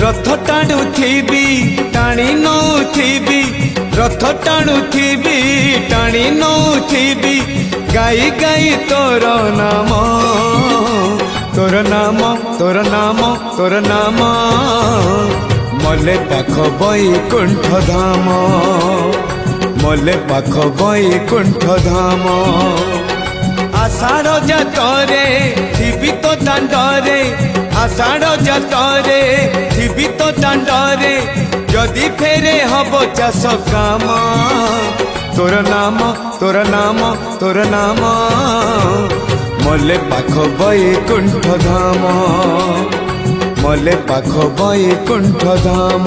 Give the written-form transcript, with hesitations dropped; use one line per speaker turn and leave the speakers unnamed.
रथ टाणुथिबी टाणी नौथिबी रथ टाणुथिबी टाणी नौथिबी गाई गाई तोर नाम तोर नाम तोर नाम तोर नाम मले पाख बैकुंठ धाम मले पाख बैकुंठ धाम आषाढ़ जातरे थिबी तो दांडरे आषाढ़ जातरे थिबी तो दांडरे जदि फेरे हब चाष काम तोर नाम तोर नाम तोर नाम मले पाख बैकुंठ धाम मले पाख बैकुंठ धाम।